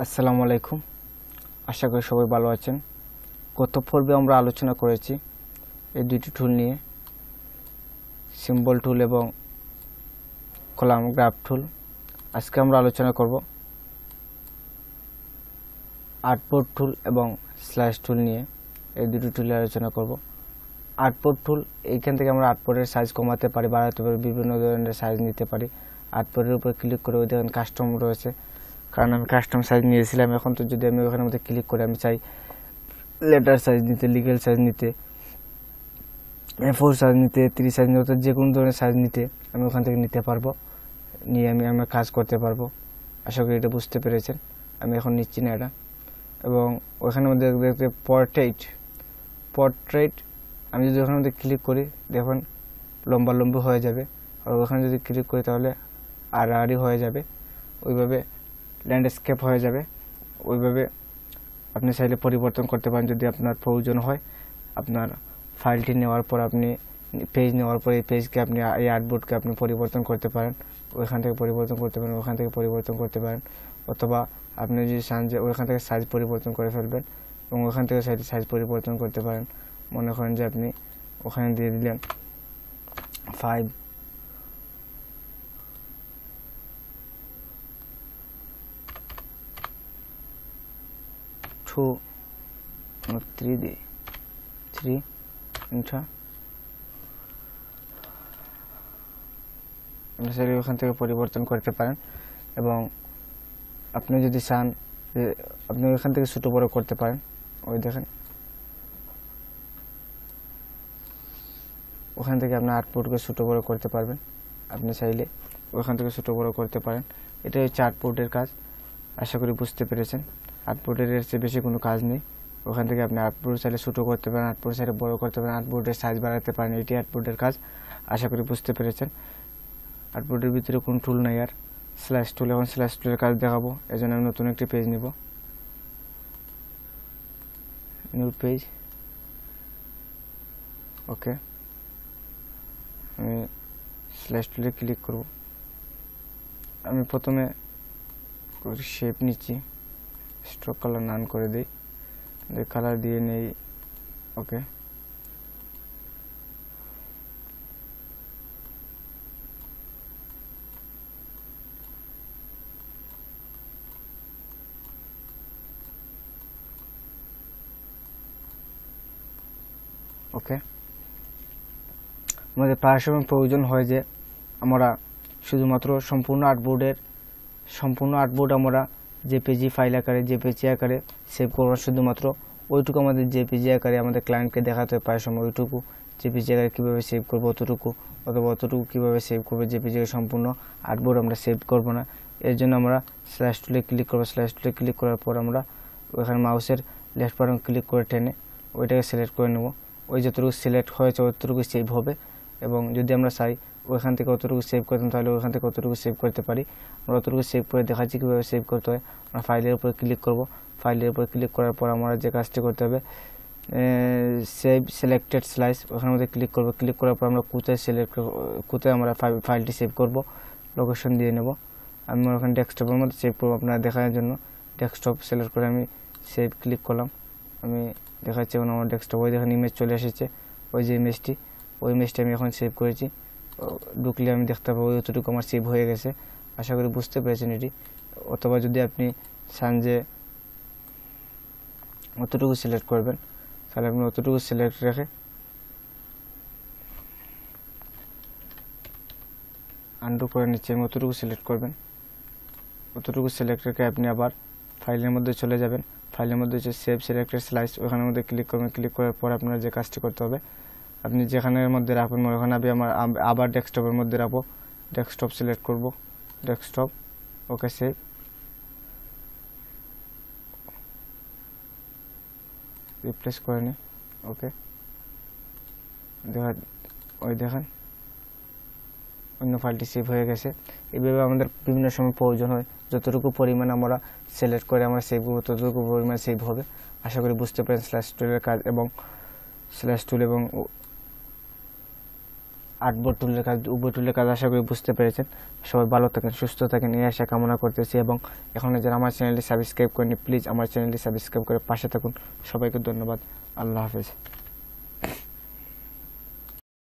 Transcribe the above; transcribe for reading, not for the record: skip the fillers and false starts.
আসসালামু আলাইকুম। আশা করি সবাই ভালো আছেন। গত পর্বে আমরা আলোচনা করেছি এই দুটি টুল নিয়ে, সিম্বল টুল এবং কলাম গ্রাফ টুল। আজকে আমরা আলোচনা করব আর্টবোর্ড টুল এবং স্ল্যাশ টুল নিয়ে। এই দুটি টুলে আলোচনা করব। আর্টবোর্ড টুল, এইখান থেকে আমরা আর্টবোর্ডের সাইজ কমাতে পারি, বাড়াতে পারি, বিভিন্ন ধরনের সাইজ নিতে পারি। আর্টবোর্ডের উপর ক্লিক করে ওই দেখেন কাস্টম রয়েছে, কারণ আমি কাস্টম সাইজ নিয়েছিলাম। এখন তো যদি আমি ওখানের মধ্যে ক্লিক করে আমি চাই লেটার সাইজ নিতে, লিগেল সাইজ নিতে, A4 সাইজ নিতে, 3 সাইজ নিতে, যে কোনো ধরনের সাইজ নিতে আমি ওখান থেকে নিতে পারবো, নিয়ে আমি আমার কাজ করতে পারবো। আশা করি এটা বুঝতে পেরেছেন। আমি এখন নিচ্ছি না এটা। এবং ওখানের মধ্যে দেখতে পোর্ট্রেট আমি যদি ওখানের মধ্যে ক্লিক করি দেখুন লম্বা হয়ে যাবে, আর ওখানে যদি ক্লিক করি তাহলে আড়াআড়ি হয়ে যাবে, ওইভাবে ল্যান্ডস্কেপ হয়ে যাবে। ওইভাবে আপনি চাইলে পরিবর্তন করতে পারেন যদি আপনার প্রয়োজন হয়। আপনার ফাইলটি নেওয়ার পর, আপনি পেজ নেওয়ার পর এই পেজকে আপনি, এই আর্টবোর্ডকে আপনি পরিবর্তন করতে পারেন। ওইখান থেকে পরিবর্তন করতে পারেন, ওখান থেকে পরিবর্তন করতে পারেন, অথবা আপনি যদি চান যে ওইখান থেকে সাইজ পরিবর্তন করে ফেলবেন এবং ওখান থেকে সাইজ পরিবর্তন করতে পারেন। মনে করেন যে আপনি ওখানে দিয়ে দিলেন 5:2:3 দিয়ে 3 ইন্টার। আপনি চাইলে ওখান থেকে পরিবর্তন করতে পারেন। এবং আপনি যদি চান যে আপনি ওখান থেকে ছোটো বড় করতে পারেন, ওই দেখেন ওখান থেকে আপনি আর্টবোর্ডকে ছোটো বড় করতে পারবেন। আপনি চাইলে ওখান থেকে ছোটো বড় করতে পারেন। এটাই হচ্ছে আর্টবোর্ডের কাজ। আশা করি বুঝতে পেরেছেন। আর্টবোর্ডের চেয়ে বেশি কোনো কাজ নেই। ওখান থেকে আপনি আর্টবোর্ড চাইলে ছোটো করতে পারেন, আর্টবোর্ড চাইলে বড় করতে পারেন, আর্টবোর্ডের সাইজ বাড়াতে পারেন। এটি আর্টবোর্ডের কাজ। আশা করি বুঝতে পেরেছেন। আর্টবোর্ডের ভিতরে কোনো টুল নাই আর, স্ল্যাশ টুল। এখন স্ল্যাশ টুলের কাজ দেখাবো, এই জন্য আমি নতুন একটি পেজ নিব, নিউ পেজ। ওকে, আমি স্ল্যাশ টুলে ক্লিক করব। আমি প্রথমে শেপ নিচ্ছি, স্ট্রোক কালার নান করে দিই, কালার দিয়ে নেই। ওকে, ওকে। আমাদের প্রায় সময় প্রয়োজন হয় যে আমরা শুধুমাত্র সম্পূর্ণ আর্টবোর্ড আমরা জেপিজি ফাইল আকারে, জেপিজি আকারে সেভ করবো। শুধুমাত্র ওইটুকু আমাদের জেপিজি আকারে আমাদের ক্লায়েন্টকে দেখাতে হয় প্রায় সময়। ওইটুকু জেপিজি আকারে কীভাবে সেভ করবো অতটুকু, অথবা অতটুকু কীভাবে সেভ করবো জেপিজি সম্পূর্ণ আর্টবোর্ড আমরা সেভ করবো না। এর জন্য আমরা স্ল্যাশ টুলে ক্লিক করবো। স্ল্যাশ টুলে ক্লিক করার পর আমরা ওখানে মাউসের লেফট বাটন ক্লিক করে টেনে ওইটাকে সিলেক্ট করে নেব। ওই যতটুকু সিলেক্ট হয়েছে অতটুকু সেভ হবে। এবং যদি আমরা চাই ওইখান থেকে অতটুকু সেভ করতাম, তাহলে ওইখান থেকে অতটুকু সেভ করতে পারি। আমরা অতটুকু সেভ করে দেখাচ্ছি কীভাবে সেভ করতে হয়। আমরা ফাইলের উপরে ক্লিক করব। ফাইলের উপরে ক্লিক করার পর আমরা যে কাজটি করতে হবে, সেভ সিলেক্টেড স্লাইস, ওখানের মধ্যে ক্লিক করব। ক্লিক করার পর আমরা কোথায় আমরা ফাইলটি সেভ করব লোকেশন দিয়ে নেব। আমি ওখানে ডেস্কটপের মধ্যে সেভ করবো আপনারা দেখানোর জন্য। ডেস্কটপ সিলেক্ট করে আমি সেভ ক্লিক করলাম। আমি দেখাচ্ছি এখন আমার ডেস্কটপ, ওই দেখেন ইমেজ চলে এসেছে, ওই যে ইমেজটি, ওই ইমেজটি আমি এখন সেভ করেছি। ঢুকলে আমি দেখতে পাবো ওইটুকু আমার সেভ হয়ে গেছে। আশা করি বুঝতে পেরেছেন এটি। অথবা যদি আপনি চান যে অতটুকু সিলেক্ট করবেন, তাহলে আপনি অতটুকু সিলেক্ট রেখে আনডু করে নিচ্ছি। আমি অতটুকু সিলেক্ট করবেন। অতটুকু সিলেক্ট রেখে আপনি আবার ফাইলের মধ্যে চলে যাবেন। ফাইলের মধ্যে হচ্ছে সেভ সিলেক্টেড স্লাইস, ওখানের মধ্যে ক্লিক করবেন। ক্লিক করার পর আপনার যে কাজটি করতে হবে, আপনি যেখানের মধ্যে রাখবেন ওখানে আমি আবার ডেস্কটপের মধ্যে রাখবো। ডেস্কটপ সিলেক্ট করব, ডেস্কটপ। ওকে, সেভ। রিপ্লেস করে নিই। ওকে, দেখেন অন্য ফাইলটি সেভ হয়ে গেছে। এইভাবে আমাদের বিভিন্ন সময় প্রয়োজন হয়, যতটুকু পরিমাণ আমরা সিলেক্ট করে আমরা সেভ করবো ততটুকু পরিমাণ সেভ হবে। আশা করি বুঝতে পারেন স্ল্যাশ টুলের কাজ এবং স্ল্যাশ টুল এবং আর্টবোর্ড টুলের কাজ, উভয় টুলের কাজ আশা করি বুঝতে পেরেছেন। সবাই ভালো থাকেন, সুস্থ থাকেন, এই আশা কামনা করতেছি। এবং এখনো যারা আমার চ্যানেলটি সাবস্ক্রাইব করেনি, প্লিজ আমার চ্যানেলটি সাবস্ক্রাইব করে পাশে থাকুন। সবাইকে ধন্যবাদ। আল্লাহ হাফেজ।